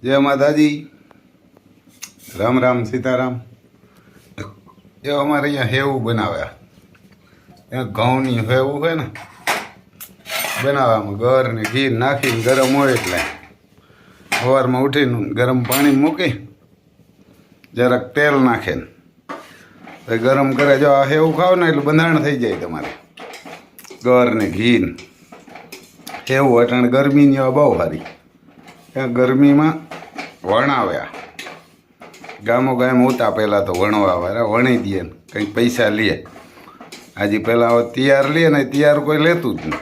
જય માતાજી, રામ રામ સીતારામ. એ અમારે અહીંયા હેવું બનાવ્યા. એ ઘઉંની હેવું હોય ને બનાવવામાં ગર ને ઘી નાખીને ગરમ હોય એટલે સવારમાં ઉઠીને ગરમ પાણી મૂકી જરાક તેલ નાખે ને ગરમ કરે. જો આ હેવું ખાવ ને એટલું બંધારણ થઈ જાય તમારે. ગર ને ઘી ને હેવું અટાણે ગરમીની બહુ સારી. ત્યાં ગરમીમાં વણાવ્યા. ગામો ગામ ઉતા પહેલાં તો વણવા વાળા વણી દે ને કંઈક પૈસા લે. આજે પહેલાં હવે તૈયાર લે ને તૈયાર કોઈ લેતું જ નહીં.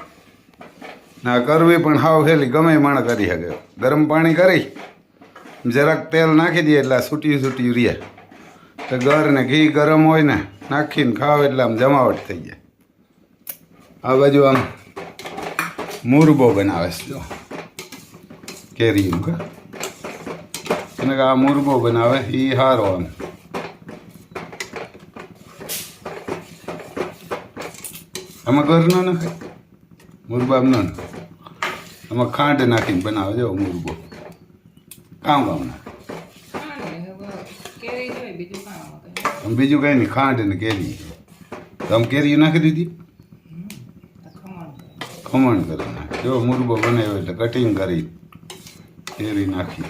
ના કરવી પણ હાવ હેલી ગમે માણ કરી શકે. ગરમ પાણી કરી જરાક તેલ નાખી દે એટલે છૂટી છૂટી રહે. તો ગર ને ઘી ગરમ હોય ને નાખીને ખાવ એટલે આમ જમાવટ થઈ જાય. આ બાજુ આમ મુરબો બનાવે છે જો કેરીનું કા એને આ મુરબો બનાવે એ સારો. આમ આમાં ઘર ન નાખાય મુરબામાં ન આમાં ખાંડ નાખીને બનાવે જો મુરબો. કામ ના બીજું કઈ નહીં, ખાંડ ને કેરી. તો આમ કેરી નાખી દીધી, ખમણ કરી નાખી. જો મુરબો બનાવ્યો એટલે કટિંગ કરી કેરી નાખી.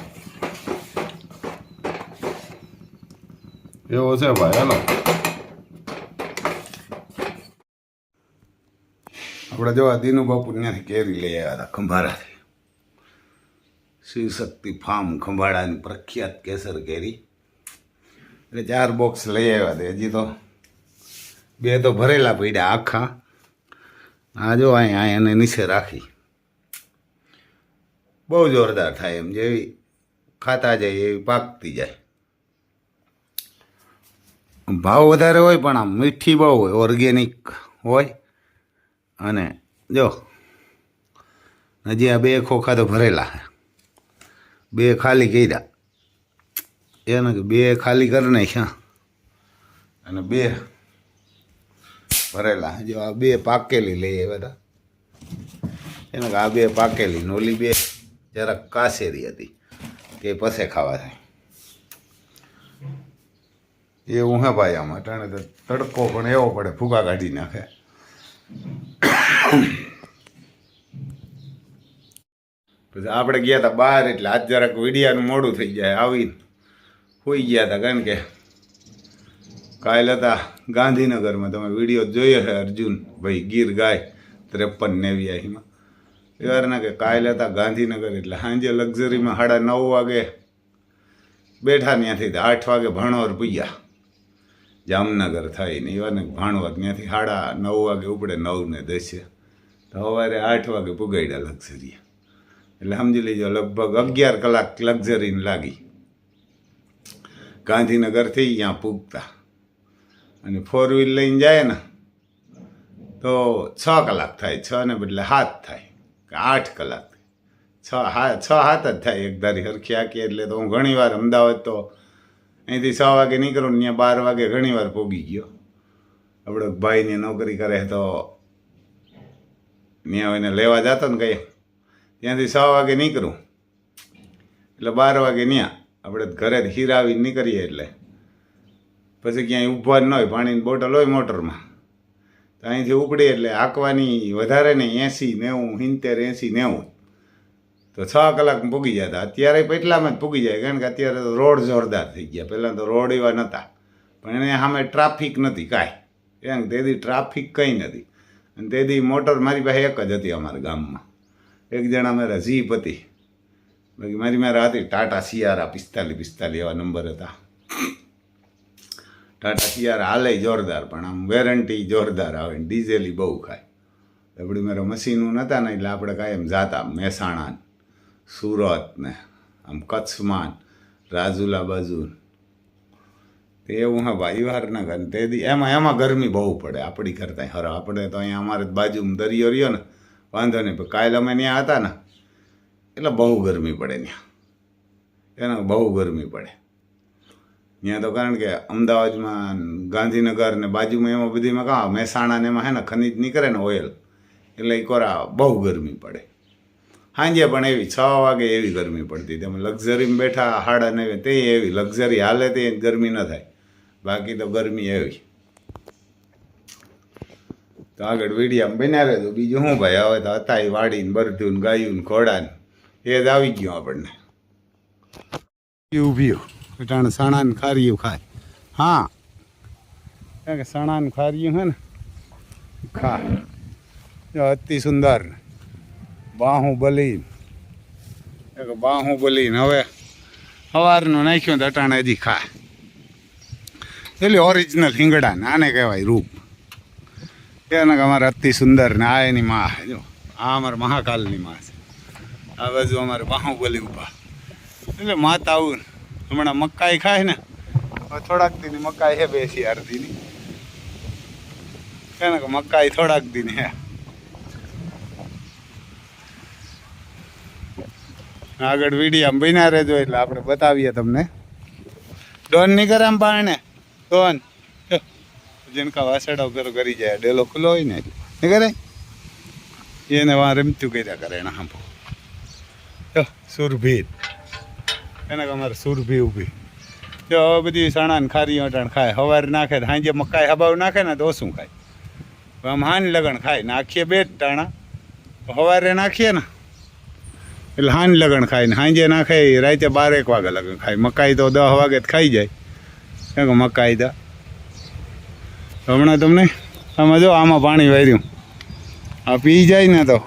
એવો છે ભાઈ. હાલો આપણે જોવા દીનુ બાપુ ત્યાંથી કેરી લઈ આવ્યા હતા ખંભાળાથી. શિવશક્તિ ફાર્મ ખંભાળાની પ્રખ્યાત કેસર કેરી. એટલે 4 બોક્સ લઈ આવ્યા હતા. હજી તો 2 તો ભરેલા પડ્યા આખા. આ જો અહીંયા એને નીચે રાખી. બહુ જોરદાર થાય. એમ જેવી ખાતા જાય એવી પાકતી જાય. ભાવ વધારે હોય પણ આમ મીઠી બહુ હોય, ઓર્ગેનિક હોય. અને જો હજી આ 2 ખોખા તો ભરેલા, 2 ખાલી કર્યા. એને 2 ખાલી કરી નાખ્યા અને 2 ભરેલા. જો આ 2 પાકેલી લઈ આવ્યા હતા. એને આ 2 પાકેલી ને ઓલી 2 જરાક કાસેરી હતી કે પસે ખાવા થાય એવું. હે ભાઈ આમાં અટાણે તો તડકો પણ એવો પડે, ફૂગા કાઢી નાખે. પછી આપણે ગયા હતા બહાર એટલે આજ જરાક વીડિયાનું મોડું થઈ જાય. આવીને હોઈ ગયા હતા કારણ કે કાલે હતા ગાંધીનગરમાં. તમે વિડીયો જોયો છે અર્જુન ભાઈ ગીર ગાય 53 નેવ્યાહીમાં. એવારના કે કાલે હતા ગાંધીનગર એટલે સાંજે લક્ઝરીમાં 9:30 વાગે બેઠા. ત્યાંથી 8 વાગે ભાણવર પૂગ્યા. જામનગર થઈને એવાને ભાણવર ત્યાંથી 9:30 વાગે ઉપડે, 9 ને 10. તો સવારે 8 વાગે પુગાડ્યા લક્ઝરી. એટલે સમજી લેજો લગભગ 11 કલાક લક્ઝરીને લાગી ગાંધીનગરથી ત્યાં પૂગતા. અને 4 વ્હીલ લઈને જાય ને તો 6 કલાક થાય. 6 ને બદલે 7 થાય કે 8 કલાક થાય. 6-7 જ થાય એક ધારી હરખી આખી. એટલે તો હું ઘણીવાર અમદાવાદ તો અહીંથી 6 વાગે નીકળું ને ત્યાં 12 વાગે ઘણીવાર પોગી ગયો. આપણો ભાઈની નોકરી કરે તો ત્યાં એને લેવા જતો ને કંઈ ત્યાંથી 6 વાગે નીકળું એટલે 12 વાગે ત્યાં આપણે ઘરે હીરાવીને નીકળીએ. એટલે પછી ક્યાંય ઊભા જ ન હોય, પાણીની બોટલ હોય મોટરમાં. તો અહીંથી ઉપડી એટલે હાંકવાની વધારે નહીં, 80-90, 70-80-90. તો 6 કલાકમાં પૂગી જતા. અત્યારે એટલામાં જ પૂગી જાય કારણ કે અત્યારે તો રોડ જોરદાર થઈ ગયા. પહેલાં તો રોડ એવા નહોતા પણ એને સામે ટ્રાફિક નથી કાંઈ. એમ તેથી ટ્રાફિક કંઈ નથી. અને તેથી મોટર મારી પાસે એક જ હતી અમારા ગામમાં. એક જણા મારા જીપ હતી, બાકી મારા હતી ટાટા સિયારા 45-45 એવા નંબર હતા. ટાટા સિયારા હાલે જોરદાર પણ આમ વેરંટી જોરદાર આવે ને ડીઝેલી બહુ ખાય. આપણી મારા મશીનું નહોતા ને એટલે આપણે કાંઈ એમ જાતા મહેસાણા, સુરત ને આમ કચ્છમાં, રાજુલા બાજુ. તે એવું હા ભાઈ વારના ઘર. તેથી એમાં ગરમી બહુ પડે આપણી કરતાં. હરો આપણે તો અહીંયા અમારે બાજુમાં દરિયો રહ્યો ને વાંધો નહીં. પણ કાલે અમે ત્યાં હતા ને એટલે બહુ ગરમી પડે ત્યાં. એને બહુ ગરમી પડે ત્યાં તો. કારણ કે અમદાવાદમાં ગાંધીનગર ને બાજુમાં એમાં બધીમાં કાં મહેસાણા ને એમાં હે ને ખનીજ નીકળે ને ઓઇલ એટલે એ કોરા બહુ ગરમી પડે. સાંજે પણ એવી 6 વાગે એવી ગરમી પડતી. તમે લક્ઝરીમાં બેઠા 9:30 તે એવી લક્ઝરી હાલે તે ગરમી ન થાય, બાકી તો ગરમી એવી. તો આગળ વિડીયામાં બન્યા રહેજો. બીજું શું ભાઈ, હવે તો હતા વાડીને બરધું ગાયું ઘોડાને એ જ આવી ગયું આપણને. ઊભી અટાણે સણાને ખારીયું ખાય. હા કારણ કે સણાને ખારીયું હે ને ખા અતિ સુંદર બાહુબલી. બાહુબલી હવે સવારનું નાખ્યું તો અટાણે હજી ખા. એટલે ઓરિજિનલ હિંગડા ને આને કહેવાય રૂપ. એને અમારે અતિ સુંદર ને આ એની માં. જો આ અમારે મહાકાલની માં છે, આ બાજુ અમારે બાહુબલી ઊભા. એટલે માતા આવું હમણાં મકાઈ ખાય ને, થોડાક દીની મકાઈ હે, બેસી આરતીની કે મકાઈ થોડાક દીની હે. આગળ વિડીયામાં બન્યા રહેજો એટલે આપણે બતાવીએ તમને. ડોન નહીં કરે આમ પાણે ડોન જેનકા વાસેડા ઉપર કરી જાય, ડેલો ખુલ્લો હોય ને એટલે નહીં કરે. એને વાં રમતું કર્યા કરે એના હાંભો. સુરભી એને અમારે સુરભી ઊભી. જો હવે બધી સણાને ખારી અટાણ ખાય. સવારે નાખે સાંજે મકાઈ હબાવ નાખે ને તો ઓછું ખાય. આમ હાન લગણ ખાય, નાખીએ 2 ટાણા. સવારે નાખીએ ને એટલે હાન લગણ ખાય ને સાંજે નાખે રાતે 12-1 વાગે લગણ ખાય. મકાઈ તો 10 વાગે જ ખાઈ જાય. કેમ કે મકાઈ તો હમણાં તમને આમાં જો આમાં પાણી વાર્યું, આ પી જાય ને તો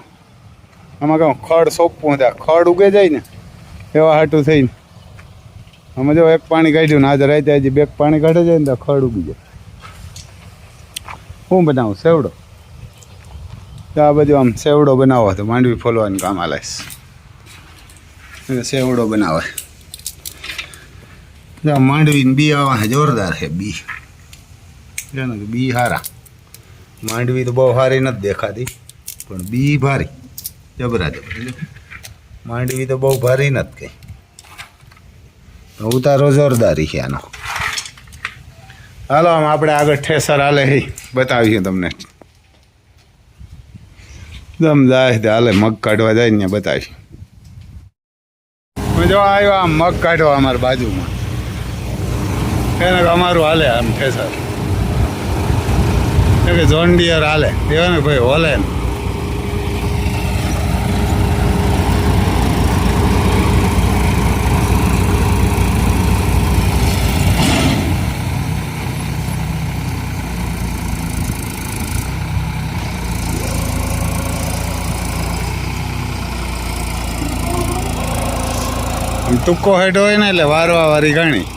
આમાં કહું ખડ સોંપવું ત્યાં ખડ ઉગે જાય ને એવા હાટું થઈને આમાં જો 1 પાણી કાઢ્યું ને આજે રાતે હજી 2 પાણી કાઢે જાય ને તો ખડ ઉગી જાય. હું બનાવું સેવડો. તો આ બધું આમ સેવડો બનાવો તો માંડવી ફોલવાનું કામ આલાઈશ. સેવડો બનાવે. માંડવીને બી આવા જોરદાર છે બી. બી સારા. માંડવી તો બહુ સારી નથી દેખાતી પણ બી ભારી જબરા જબર. માંડવી તો બહુ ભારી નથી કંઈ. ઉતારો જોરદારી છે આનો. હાલો આમ આપણે આગળ ઠેસર હાલે હે બતાવીએ તમને. દમ જાય હાલે મગ કાઢવા જાય ને બતાવી. જો આવ્યો આમ મગ કાઢવા અમારી બાજુમાં. એને અમારું હાલે આમ ઠેસર કે જોન ડિયર હાલે એવા ને ભાઈ હોલે ને. ટૂંકો હેડ હોય ને એટલે વારવા વારી ઘણી.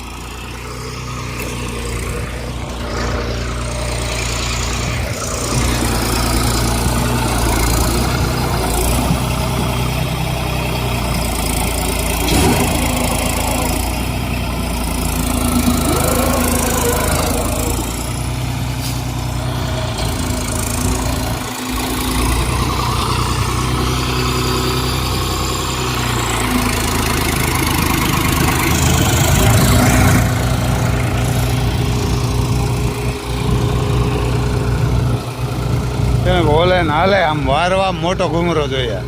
બોલે ને હાલે આમ વારવા મોટો ઘૂમરો જોઈએ.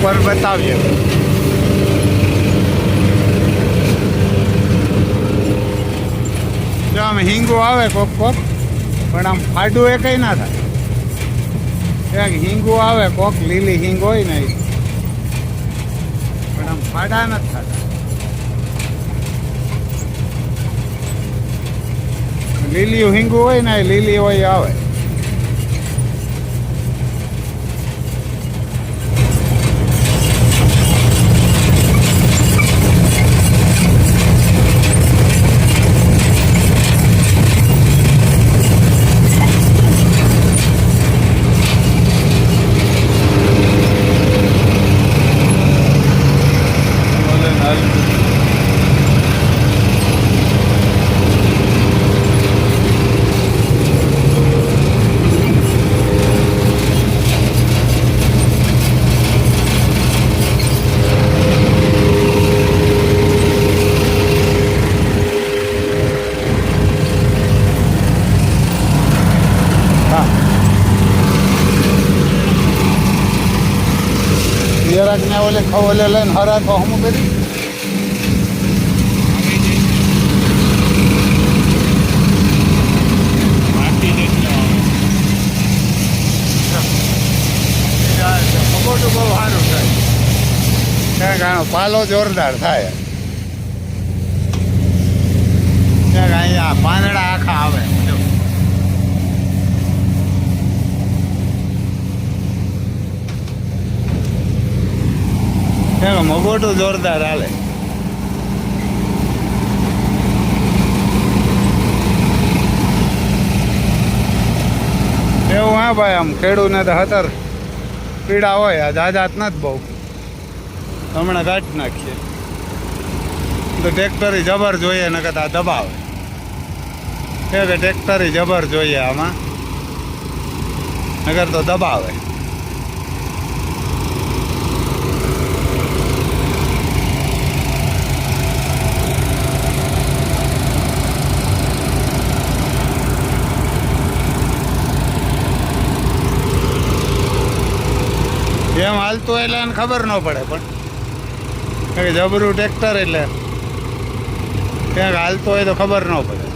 ઉપર બતાવીએ. જો આમ હિંગો આવે કોક કોક પણ આમ ફાડું એ કંઈ ના થાય. એક હિંગો આવે કોક લીલી હિંગ હોય ને પણ આમ ફાડા નથી થતા. લીલી હિંગુ હોય ને લીલી હોય આવે. ઓલે ઓલે લઈને હરાતો હમું કરી ખોટું બહુ સારું થાય કારણ પાલો જોરદાર થાય ત્યાં અહીંયા પાંદડા આખા આવે ત્યાં મગોટું જોરદાર હાલે એવું હા ભાઈ આમ ખેડૂને તો હતર પીડા હોય આ જાજાત નથી બહુ હમણાં કાઢી નાખીએ તો ટ્રેક્ટરી જબર જોઈએ ને કદાચ દબાવે કે ટ્રેક્ટરી જબર જોઈએ આમાં નગર તો દબાવે એમ હાલતું એટલે એને ખબર ન પડે પણ જબરું ટ્રેક્ટર એટલે ક્યાંક હાલતું હોય તો ખબર ન પડે